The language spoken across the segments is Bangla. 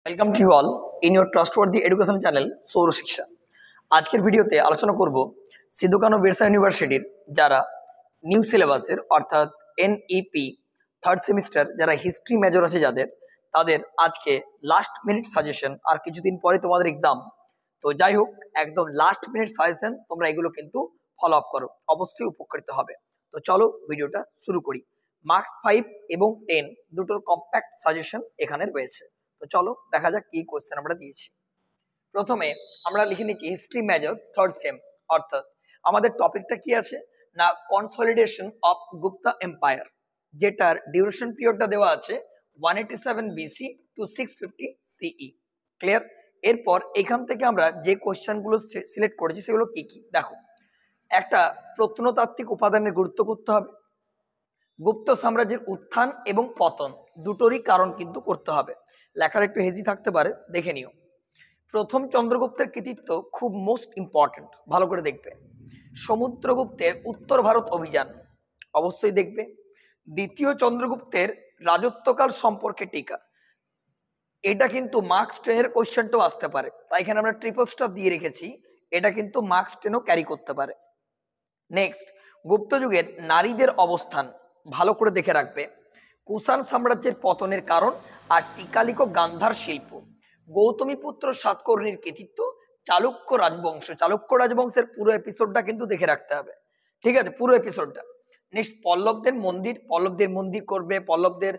Welcome to all in your trustworthy education channel সৌর শিক্ষা। আজকের ভিডিওতে আলোচনা করব সিধু কানু বিরসা ইউনিভার্সিটির যারা নিউ সিলেবাসের অর্থাৎ এনইপি থার্ড সেমিস্টার যারা হিস্ট্রি মেজর আছে তাদের আজকে লাস্ট মিনিট সাজেশন। আর কিছুদিন পরে তোমাদের এক্সাম, তো যাই হোক একদম লাস্ট মিনিট সাজেশন, তোমরা এগুলো কিন্তু ফলো আপ করো, অবশ্যই উপকৃত হবে। তো চলো ভিডিওটা শুরু করি। মার্কস 5 এবং 10 দুটোর কম্প্যাক্ট সাজেশন এখানে রয়েছে। তো চলো দেখা যাক কি কোশ্চেন আমরা দিয়েছি। প্রথমে আমরা লিখে নিচ্ছি হিস্ট্রি মেজর থার্ড সেম, অর্থাৎ আমাদের টপিকটা কি আছে না কনসলিডেশন অফ গুপ্তা এম্পায়ার, যেটার ডিউরেশন পিরিয়ডটা দেওয়া আছে 187 বিসি টু 650 সিই। ক্লিয়ার? এরপর এখান থেকে আমরা যে কোশ্চেনগুলো সিলেক্ট করেছি সেগুলো কি কি দেখো। একটা প্রত্নতাত্ত্বিক উপাদানের গুরুত্ব করতে হবে, গুপ্ত সাম্রাজ্যের উত্থান এবং পতন দুটোরই কারণ কিন্তু করতে হবে। লেখার একটু হেজি থাকতে পারে, দেখে নিও। প্রথম চন্দ্রগুপ্তের কৃতিত্ব খুব মোস্ট ইম্পর্টেন্ট, ভালো করে দেখবে। সমুদ্রগুপ্তের উত্তর ভারত অভিযান অবশ্যই দেখবে। দ্বিতীয় চন্দ্রগুপ্তের রাজত্বকাল সম্পর্কে টিকা, এটা কিন্তু মার্কস 10 এর কোশ্চেনটাও আসতে পারে, তাই এখানে আমরা ট্রিপল স্টার দিয়ে রেখেছি, এটা কিন্তু মার্কস 10ও ক্যারি করতে পারে। নেক্সট, গুপ্ত যুগের নারীদের অবস্থান ভালো করে দেখে রাখবে। কুষাণ সাম্রাজ্যের পতনের কারণ আর টিকালিক গান্ধার শিল্প, গৌতমীপুত্র সাতকর্ণীর কৃতিত্ব, চালুক্য রাজবংশ, চালুক্য রাজবংশের পুরো এপিসোডটা কিন্তু দেখে রাখতে হবে, ঠিক আছে, পুরো এপিসোডটা। নেক্সট, পল্লবদের মন্দির করবে, পল্লবদের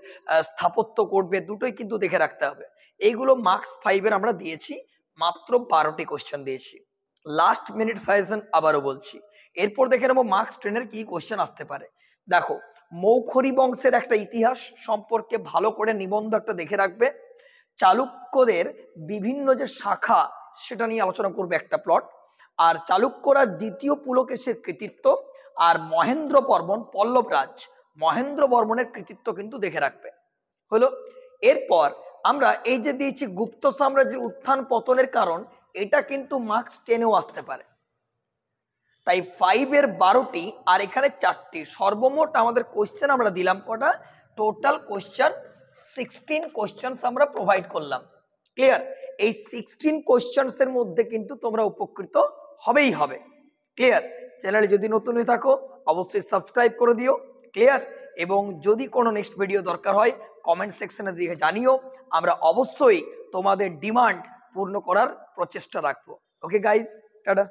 স্থাপত্য করবে, দুটোই কিন্তু দেখে রাখতে হবে। এইগুলো মার্কস 5 এর আমরা দিয়েছি, মাত্র 12টি কোশ্চেন দিয়েছি। লাস্ট মিনিট সাজেশন আবারও বলছি। এরপর দেখে নেবো মার্কস 10 এর কি কোশ্চেন আসতে পারে। দেখো, মৌখরী বংশের একটা ইতিহাস সম্পর্কে ভালো করে নিবন্ধ একটা দেখে রাখবে। চালুক্যদের বিভিন্ন যে শাখা সেটা নিয়ে আলোচনা করবে একটা প্লট। আর চালুক্যরা দ্বিতীয় পুলকেশের কৃতিত্ব আর মহেন্দ্র বর্মন পল্লবরাজ মহেন্দ্র বর্মনের কৃতিত্ব কিন্তু দেখে রাখবে। হলো? এরপর আমরা এই যে দিয়েছি গুপ্ত সাম্রাজ্যের উত্থান পতনের কারণ, এটা কিন্তু মার্কস 10এও আসতে পারে। তাই 5 এর 12টি আর এখানে 4টি, সর্বমোট আমাদের কোশ্চেন আমরা দিলাম কটা, টোটাল কোশ্চেন 16 কোশ্চেনস আমরা প্রোভাইড করলাম। ক্লিয়ার? এই 16 কোশ্চেনস এর মধ্যে কিন্তু তোমরা উপকৃত হবেই হবে। ক্লিয়ার? চ্যানেলে যদি নতুন হয়ে থাকো অবশ্যই সাবস্ক্রাইব করে দিও। ক্লিয়ার? এবং যদি কোনো নেক্সট ভিডিও দরকার হয় কমেন্ট সেকশনে দিয়ে জানিও, আমরা অবশ্যই তোমাদের ডিমান্ড পূর্ণ করার প্রচেষ্টা রাখবো। Okay guys, tata.